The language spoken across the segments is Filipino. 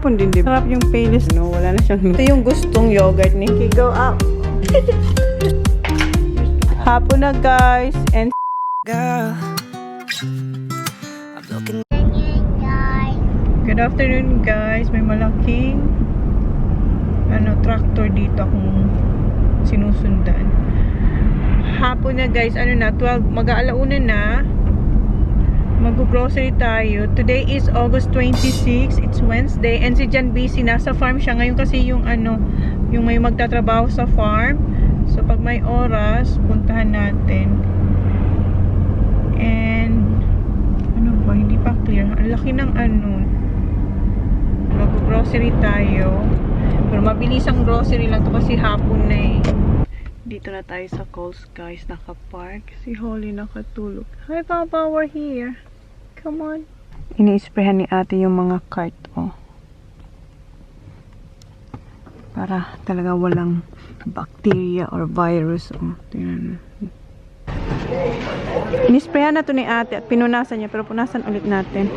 Hapon din, di ba? Sarap yung Payless, no? Wala na siyang... Ito yung gustong yogurt ni Kiki. Go up! Hapon na, guys. And... Girl, I'm looking... Good afternoon, guys. May malaking... tractor dito akong sinusundan. Hapon na, guys. 12, mag-aalauna na. Mag-grocery tayo. Today is August 26. It's Wednesday. And si Jan busy. Nasa farm siya. Ngayon kasi yung yung may magtatrabaho sa farm. So, pag may oras, puntahan natin. And, ba? Hindi pa clear. Ang laki ng Mag-grocery tayo. Pero mabilis ang grocery lang to kasi hapon na eh. Dito na tayo sa Coles, guys. Nakapark. Si Holly nakatulog. Hi, Papa. We're here. Come on. Ini-sprayhan ni ate yung mga cart, oh. Para talaga walang bacteria or virus, oh. Tingnan. Ini-sprayhan na to ni ate at pinunasan niya. Pero punasan ulit natin.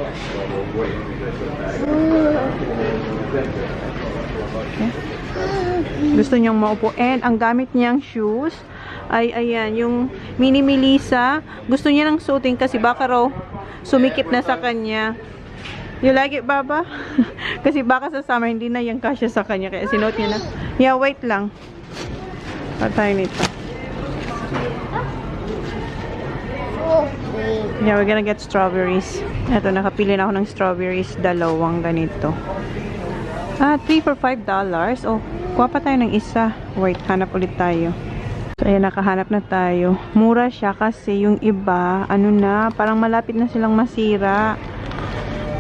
Okay. Gusto niyang maupo. And ang gamit niyang shoes ay ayan, yung mini Melissa. Gusto niya nang suotin kasi baka raw sumikip na sa kanya. You like it, Baba? Kasi baka sa summer hindi na yung kasya sa kanya. Kaya sinuot niya na. Yeah, wait lang. Patay nito. Yeah, we're gonna get strawberries. Ito, nakapili na ako ng strawberries. Dalawang ganito. 3 for $5. Oh, kuha pa tayo ng isa. Wait, hanap ulit tayo. So, ayan, nakahanap na tayo. Mura siya kasi yung iba, parang malapit na silang masira.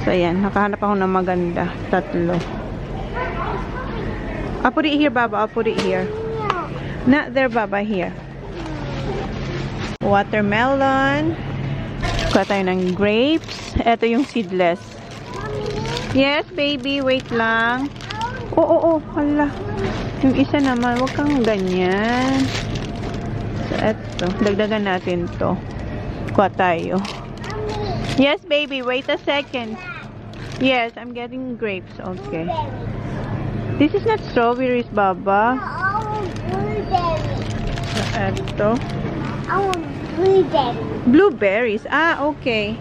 So, ayan, nakahanap ako ng maganda. 3. I'll put it here, Baba. I'll put it here. Not there, Baba. Here. Watermelon. Kuha tayo ng grapes. Ito yung seedless. Yes, baby. Wait lang. Oo. Hala. Yung isa naman, wag kang ganyan. So, eto. Dagdagan natin to. Kuha tayo. Yes, baby. Wait a second. Yes, I'm getting grapes. Okay. This is not strawberries, Baba. So, eto. Blueberries. Okay.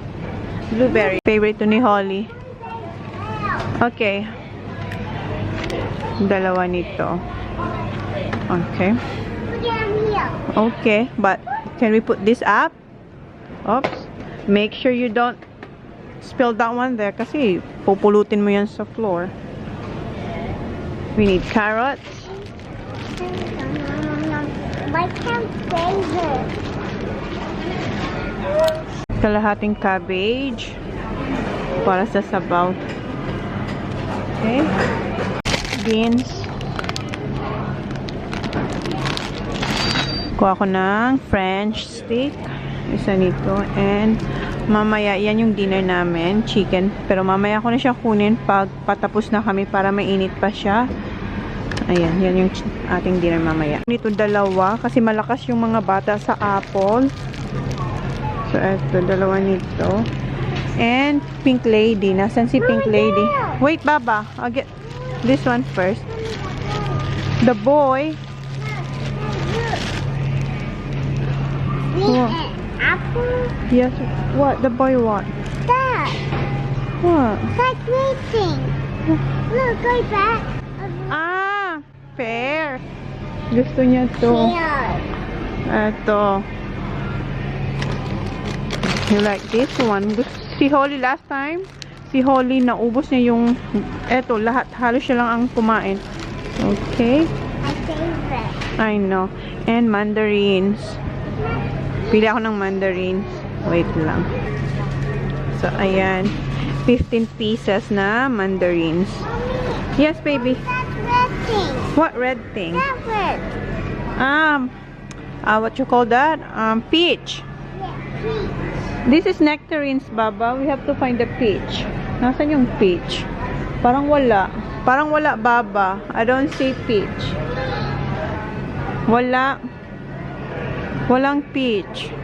Blueberry. Favorite to ni Holly. Okay. Dalawa nito. Okay. Okay, but can we put this up? Oops. Make sure you don't spill that one there kasi pupulutin mo yan sa floor. We need carrots. My favorite. Kalahating cabbage para sa sabaw. Okay. Beans. Kuha ko ng French stick. Isa nito. And mamaya, yan yung dinner namin. Chicken. Pero mamaya ko na siya kunin pag patapos na kami para mainit pa siya. Ayan. Yan yung ating dinner mamaya. Nito 2 kasi malakas yung mga bata sa apple. So, eto. 2 nito. And Pink Lady. Nasaan si Pink Lady? Wait, Baba. I'll get this one first. The boy. What? Apple? Yes. What? The boy what? That. What? That green thing. Look, go back. Pear. Gusto niya to. Here. Eto. You like this one? Si Holly last time, si Holly naubos niya yung eto, lahat. Halos siya lang ang kumain. Okay. My favorite. I know. And mandarins. Pili ako ng mandarins. Wait lang. So, ayan. 15 pieces na mandarins. Yes, baby. That red thing. What red thing? That red. What you call that? Peach. Yeah, peach. This is nectarines, Baba. We have to find the peach. Nasaan yung peach? Parang wala. Parang wala, Baba. I don't see peach. Wala. Walang peach.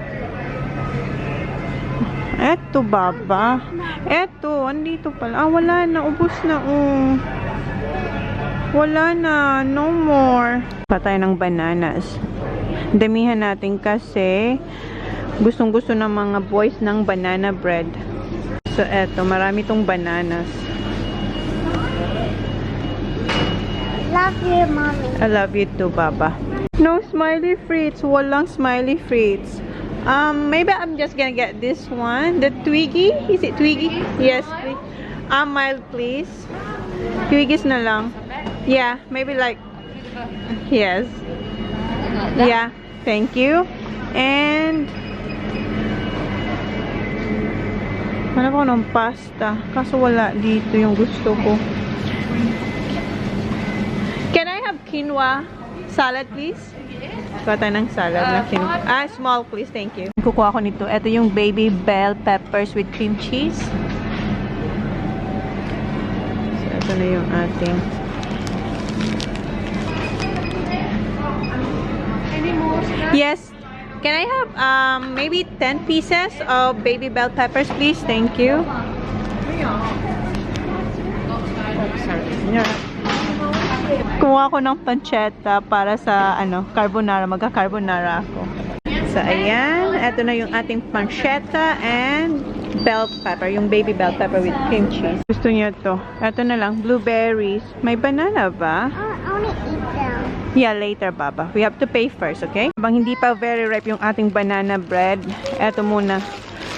Eto, Baba. Eto, andito pala. Ah, wala na. Ubus na, oh. Wala na. No more. Patay ng bananas. Damihan natin kasi gustong-gusto ng mga boys ng banana bread. So, eto. Marami tong bananas. Love you, Mommy. I love you too, Baba. No smiley frites. Walang smiley frites. Maybe I'm just gonna get this one. The Twiggy. Is it Twiggy? Yes, please. Mild, please. Twiggies na lang. Yeah, maybe like... Yes. Yeah, thank you. And... Hanap ako ng pasta. Kaso wala dito yung gusto ko. Can I have quinoa salad, please? Kuha tayo ng salad na quinoa. Ah, small, please. Thank you. Kukuha ko nito. Ito yung baby bell peppers with cream cheese. So, ito na yung ating... Yes. Can I have maybe 10 pieces of baby bell peppers, please? Thank you. Kumuha ko ng pancetta para sa carbonara. Magka-carbonara ako. So, ayan. Ito na yung ating pancetta and bell pepper. Yung baby bell pepper with cream cheese. Gusto niyo to. Ito na lang. Blueberries. May banana ba? I want to eat them. Yeah, later, Baba. We have to pay first, okay? Habang hindi pa very ripe yung ating banana bread, eto muna.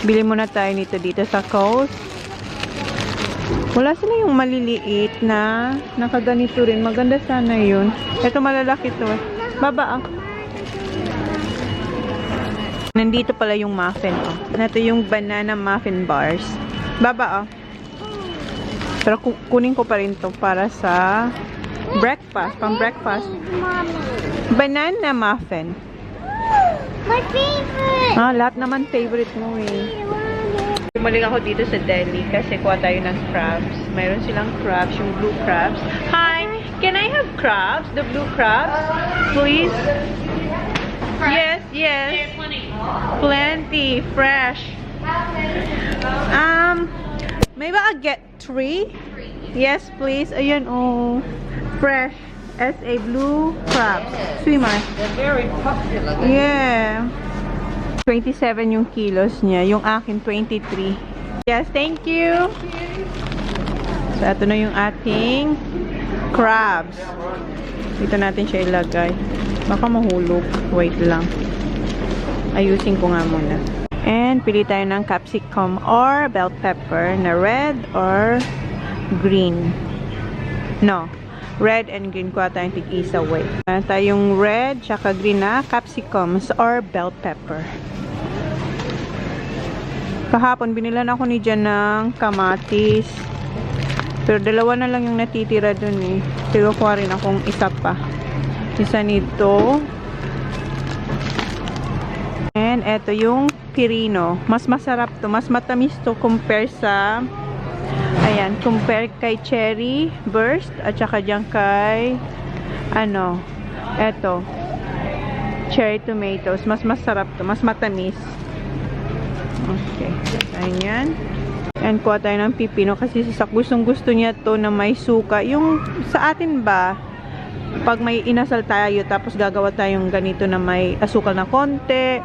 Bili muna tayo nito dito sa Coast. Wala sila yung maliliit na nakaganito rin. Maganda sana yun. Eto malalaki to eh. Baba, ah. Nandito pala yung muffin, oh. Ito yung banana muffin bars. Baba, oh. Pero kunin ko pa rin to para sa breakfast, pang breakfast. Mommy. Banana muffin. My favorite. Ah, lahat naman favorite mo eh. Bumalik ako dito sa Delhi kasi kuha tayo ng crabs. Mayroon silang crabs, yung blue crabs. Hi! Can I have crabs? The blue crabs? Please? Yes, yes. Plenty. Fresh. Maybe I'll get 3? Yes, please. Ayan, oh. Fresh. S.A. blue crabs. Swimmer. They're very popular. Yeah. 27 yung kilos niya. Yung akin, 23. Yes, thank you. So, ito na yung ating crabs. Dito natin siya ilagay. Baka mahulog. Wait lang. Ayusin ko nga muna. And, pili tayo ng capsicum or bell pepper na red or green. No. Red and green. Kuha tayong tig-isa way. Tayong red, tsaka green na capsicums or bell pepper. Kahapon, binilan ako ni Jan ng kamatis. Pero dalawa na lang yung natitira dun eh. Pero kuha rin akong isa pa. Isa nito. And eto yung pirino. Mas masarap to. Mas matamis to compare sa... Ayan, compare kay cherry burst at saka dyan kay eto cherry tomatoes. Mas masarap to, mas matamis. Okay, ayan. And kuha tayo ng pipino kasi si Sak gustong gusto niya to na may suka. Yung sa atin ba, pag may inasal tayo tapos gagawa tayong ganito na may asukal na konti,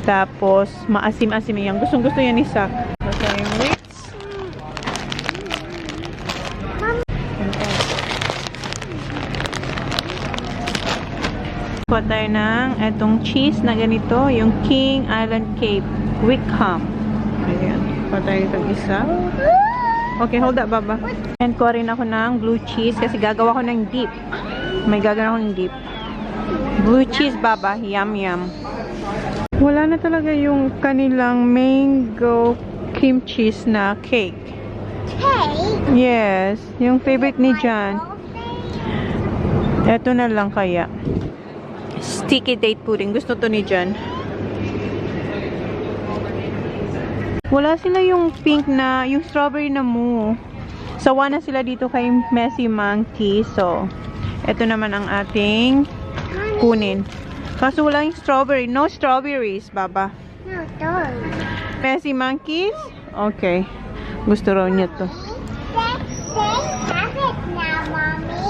tapos maasim-asim yan. Gustong gusto niya ni Sak. So, yung kuha tayo ng etong cheese na ganito, yung King Island Cape Wickham. Ayan, kuha tayo itong isa. Okay, hold up, Baba. And kuha rin ako ng blue cheese kasi gagawa ko ng dip. May gagawa ko ng dip. Blue cheese, Baba. Yum, yum. Wala na talaga yung kanilang mango cream cheese na cake. Cake? Yes, yung favorite ni Jan. Eto na lang kaya. Sticky date pudding. Gusto to ni Jan. Wala sila yung pink na, yung strawberry na mo. Sawa na sila dito kay Messy Monkey. So, ito naman ang ating kunin. Kaso wala yung strawberry. No strawberries, Baba. No, don't. Messy monkeys? Okay. Gusto raw niya to. They have it now, Mommy.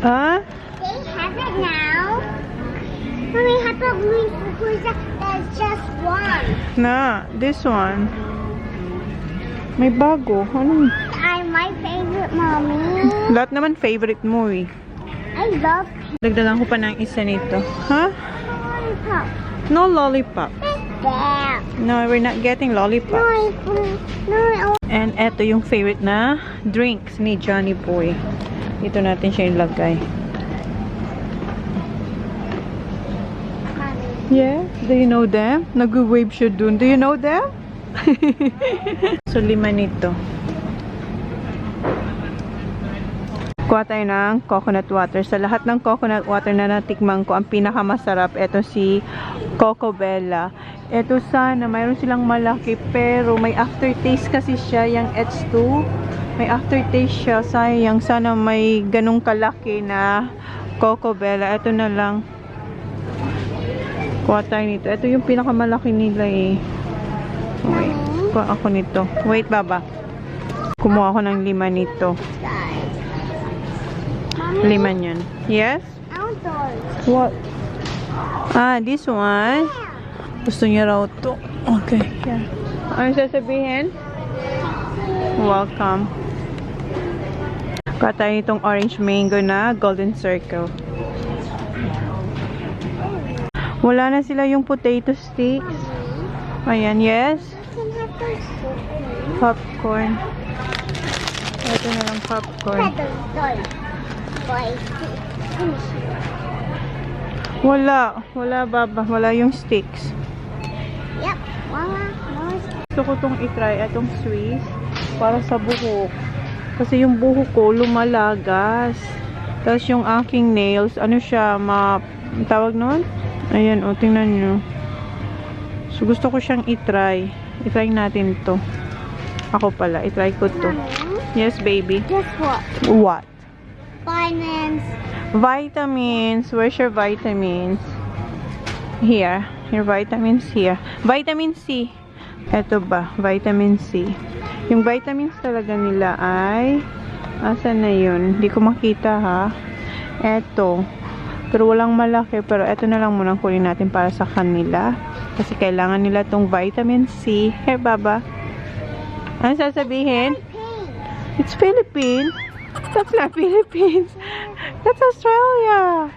Ah? They have it now. Mommy, how about there's just one? Na, this one. May bago. Ano? My favorite, Mommy. Lahat naman favorite mo eh. I love Dagdagan ko pa ng isa nito. Ha? lollipop. No lollipop. There. No, we're not getting lollipop. No, And eto yung favorite na drinks ni Johnny Boy. Dito natin siya ilagay. Yeah? Do you know them? Nag-wave siya dun. Do you know them? So, 5 nito. Kuha tayo ng coconut water. Sa lahat ng coconut water na natikman ko, ang pinakamasarap, ito si Coco Bella. Ito sana, mayroon silang malaki, pero may aftertaste kasi siya, yung H2. May aftertaste siya, sayang. Sana may ganung kalaki na Coco Bella. Ito na lang. Kuha tayo nito. Ito yung pinakamalaki nila eh. Wait, kuha ako nito. Wait, baba. Kumuha ako ng 5 nito. 5 yan. Yes? outdoors. What? Ah, this one. Gusto niya raw to. Okay. Yeah. Ano sasabihin? Welcome. Kuha tayo nitong orange mango na golden circle. Wala na sila yung potato sticks. Ayan, yes. Can have those Popcorn. Ito na lang popcorn. boys. Wala. Wala, baba. Wala yung sticks. Yep. Mama. Gusto ko itong itry. Itong Swiss. Para sa buhok. Kasi yung buhok ko lumalagas. Tapos yung aking nails, ano siya, tawag nun? Ayan, o, tingnan nyo. So, gusto ko siyang itry. Itry natin to. Ako pala, itry ko to. Yes, baby. Guess what? What? Vitamins. Vitamins. Where's your vitamins? Here. Your vitamins here. Vitamin C. Eto ba? Vitamin C. Yung vitamins talaga nila ay asan na yun? Hindi ko makita ha. Eto. Pero walang malaki. Pero eto na lang muna kunin natin para sa kanila. Kasi kailangan nila tong vitamin C. Here, baba. Ano sasabihin? It's Philippines. That's not Philippines. That's Australia.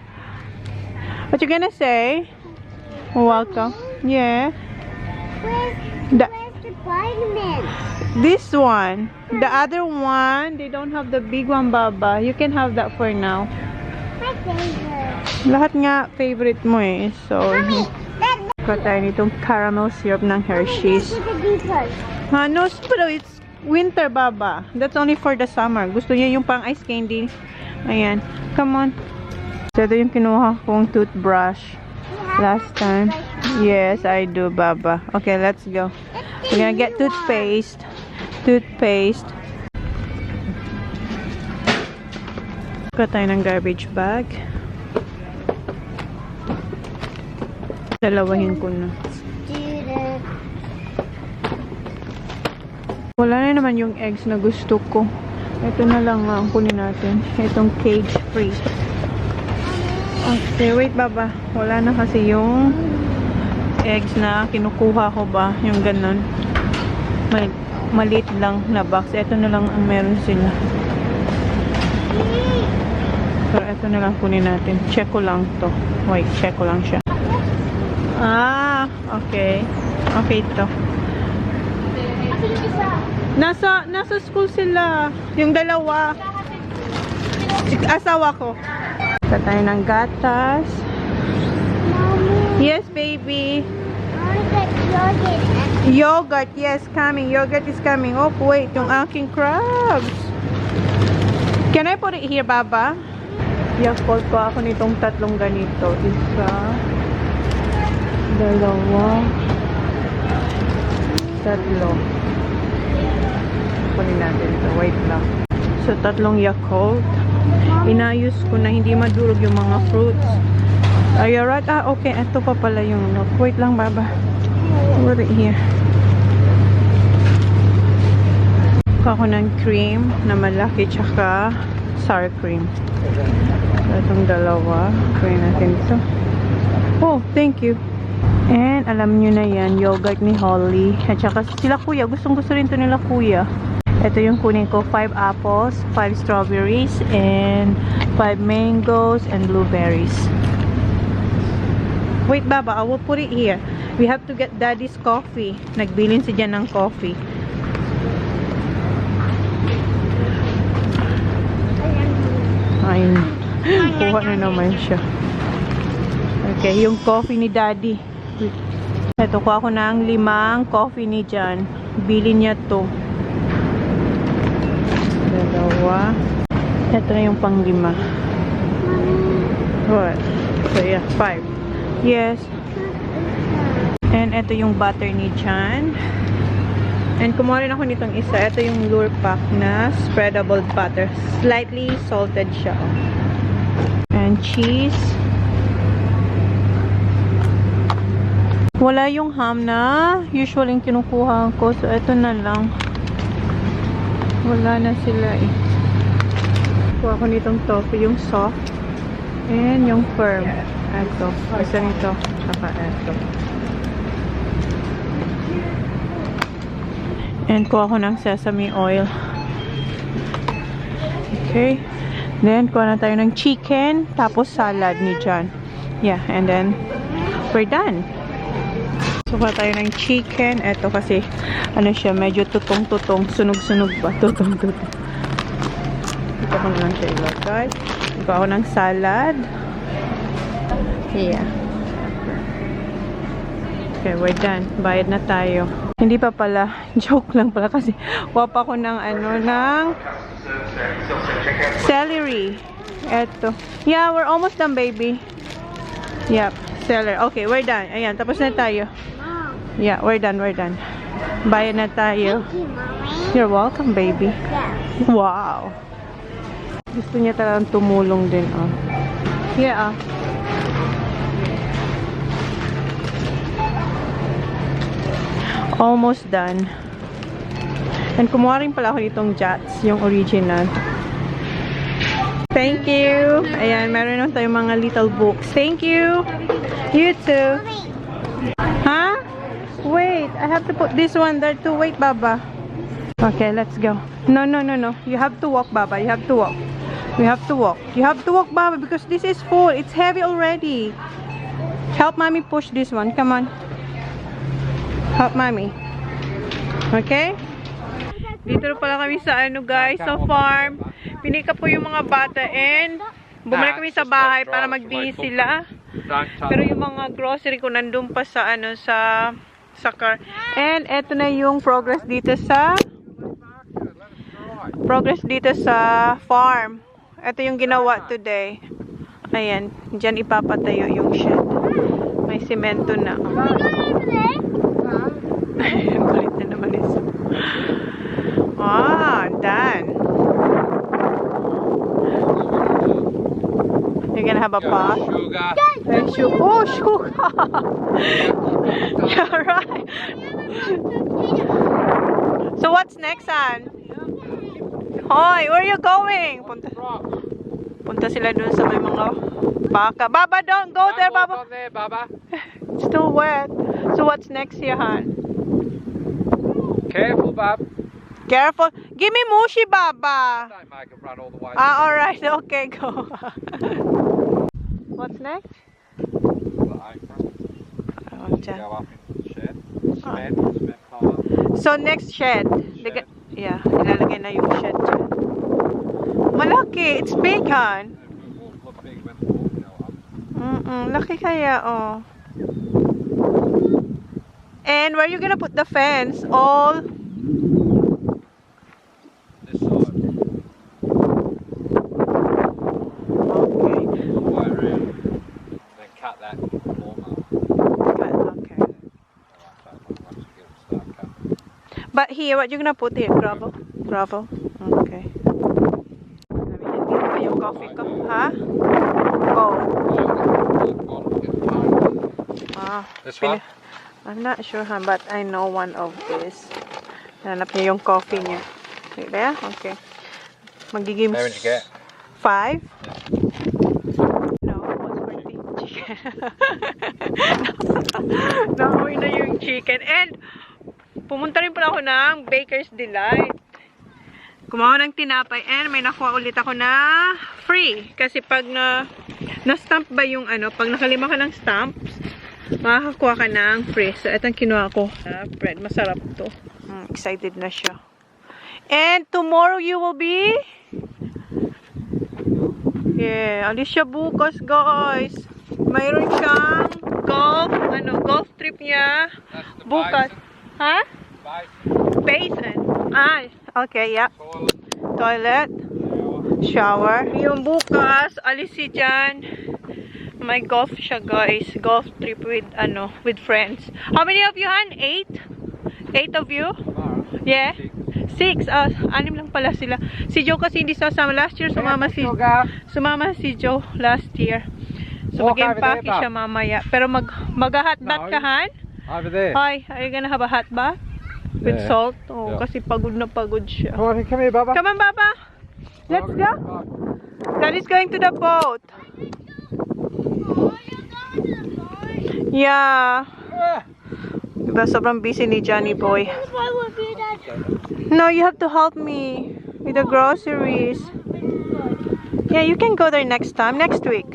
What you gonna say? Welcome. Yeah. Where's the vitamins? This one. The other one, they don't have the big one, Baba. You can have that for now. My favorite. Lahat nga favorite mo eh. So, Mommy, kuha tayo nitong caramel syrup ng Hershey's. No, pero it's winter, Baba. That's only for the summer. Gusto niya yung pang ice candy. Ayan. Come on. So, ito yung kinuha kong toothbrush last time. Yes, I do, Baba. Okay, let's go. We're gonna get toothpaste. Toothpaste. Kuha tayo ng garbage bag. Dalawahin ko na. Wala na naman yung eggs na gusto ko. Ito na lang ang kunin natin. Itong cage free. Okay, wait, Baba. Wala na kasi yung eggs na kinukuha ko ba. Yung ganun. Maliit lang na box. Ito na lang ang meron sila. Pero ito na lang kunin natin. Check ko lang to. Wait, check ko lang siya. Ah, okay. Okay to. Nasa school sila. Yung dalawa. Asawa ko. Sa tayo ng gatas. Mommy, Yes, baby. I get yogurt. Yogurt, yes, coming. Yogurt is coming. Oh, wait. Yung aking crabs. Can I put it here, Baba? Yakult ko ako nitong 3 ganito. Isa. 2. 3. Kunin natin ito. Wait lang. So, 3 Yakult. Inayos ko na hindi madurog yung mga fruits. Are you right? Ah, okay. Ito pa pala yung milk. Wait lang, Baba. Put it here. Kuha ko ng cream na malaki tsaka sour cream. So, itong dalawa. Kuha natin ito. Oh, thank you. And alam nyo na yan, yogurt ni Holly. At saka sila kuya. Gustong gusto rin ito nila kuya. Ito yung kunin ko. 5 apples, 5 strawberries, and 5 mangoes and blueberries. Wait, Baba, I will put it here. We have to get Daddy's coffee. Nagbilin si Jan ng coffee. Ayun. Kuha na naman siya. Okay, yung coffee ni Daddy. Ito, kuha ko ng 5 coffee ni Jan. Bilin niya to. Dalawa. Ito na yung pang 5. What? So yeah, 5. Yes. And ito yung butter ni Jan. And kumuha rin ako nitong isa. Ito yung lure pack na spreadable butter. Slightly salted siya. And cheese. Wala yung ham na usually kinukuha ko. So, ito na lang. Wala na sila eh. Kuha ko nitong tofu. Yung soft. And yung firm. Ito. Isa nito. Saka ito. And kuha ko ng sesame oil. Okay. Then, kuha na tayo ng chicken. Tapos salad ni John. Yeah. And then, we're done. So, kuha tayo ng chicken. Ito kasi, ano siya, medyo tutong-tutong. Sunog-sunog ba? Tutong-tutong. Ito ko na lang siya ilagay. Kuha ko ng salad. Yeah. Okay, we're done. Bayad na tayo. Hindi pa pala. Joke lang pala kasi wapa ko ng ano, ng celery. Eto. Yeah, we're almost done, baby. Yep, celery. Okay, we're done. Ayan, tapos na tayo. Yeah, we're done, we're done. Bayad na tayo. Thank you, Mommy. You're welcome, baby. Yes. Wow. Gusto niya talagang tumulong din, oh. Yeah, ah. Almost done. And kumuha rin pala ako nitong Jats, yung original. Thank you. Ayan, meron naman tayong mga little books. Thank you. You too. Huh? Wait, I have to put this one there too. Wait, Baba. Okay, let's go. No, no, no, no. You have to walk, Baba. You have to walk. You have to walk. You have to walk, Baba, because this is full. It's heavy already. Help Mommy push this one. Come on. Help Mommy. Okay? Dito na pala kami sa ano guys, sa farm. Pinika po yung mga bata and bumalik kami sa bahay para magbihis sila. Pero yung mga grocery ko nandun pa sa ano, sa car. And eto na yung progress dito sa farm. Ito yung ginawa today. Ayan, dyan ipapatayo yung shed. May semento na. Kulit na naman isa. Ah, done. You're gonna have a pot? Sugar. Oh, sugar. You're right. So what's next, Ann? Hoy, where are you going? Punta sila dun sa may mga baka. Baba, don't go there, Baba. There, Baba. It's still wet. So what's next here, Han? Careful, Bab. Careful. Give me Mushi, Baba. Don't make it run all the way. Ah, alright. Okay, go. What's next? The apron. Oh, Go up into the shed. Ah. Cement pile. So next shed. Shed. Yeah, ilalagay na yung shed dyan. Malaki. It's big, Han. It will look big when the walls go up. Laki kaya, oh. And where are you gonna put the fence? All... This side. Okay. All the way around. Then cut that lawnmower. Okay. Once you get it start cutting. But here, what you gonna put here? Gravel? Gravel? Okay. Dito pa yung coffee ko. Ha? Oh. Ah. This one? I'm not sure, huh, but I know one of this. Hanap niya yung coffee niya. There? Okay. Magiging How much you get? 5. No, what's for the chicken? Nakuwi na yung chicken. And, pumunta rin pala ako ng Baker's Delight. Kumawa ng tinapay. And, may nakuha ulit ako na free. Kasi pag na-stamp ba yung ano, pag nakalima ka ng stamps, makakakuha ka ng free. So, itong kinuha ko. Bread, masarap to. Excited na siya. And, tomorrow you will be... Yeah, alis siya bukas, guys. Mayroon siyang golf trip niya. Bukas. Ha? Basin. Ah, okay, yeah. Toilet. Shower. Yung bukas, alis si Jan. May golf siya, guys. Golf trip with, with friends. How many of you, Han? 8? 8 of you? Yeah. 6. 6 lang pala sila. Si Joe kasi hindi sasama. Last year, sumama si Joe last year. So, mag-impake siya mamaya. Pero mag-hot-bath ka, Han? Over there. Hi, are you gonna have a hot bath? With salt? Oh, kasi pagod na pagod siya. Come on, come here, Baba. Come on, Papa. Let's go. Daddy's going to the boat. Yeah. Diba, sobrang busy ni Johnny Boy. No, you have to help me with the groceries. Yeah, you can go there next time, next week.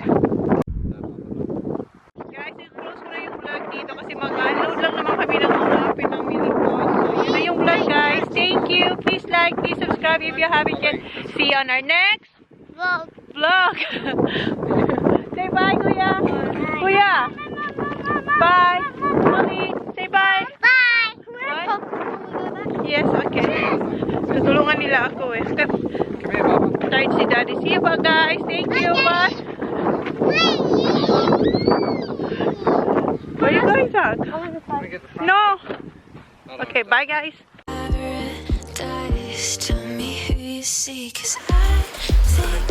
Guys, i-close ko na yung vlog dito kasi mag-unload lang naman kami ng mga pinamili ko. So, yun na yung vlog, guys. Thank you. Please like, please subscribe if you haven't yet. See you on our next vlog. Say bye, Kuya. Kuya. Bye. Mommy, say bye. Bye. Bye. Yes, okay. Tutulungan nila ako eh. Come here, Baba. Tired si Daddy. See you ba, guys? Thank you. Bye. Where are you going, Zach? No. Okay, bye, guys. Tell me who you see, 'cause I think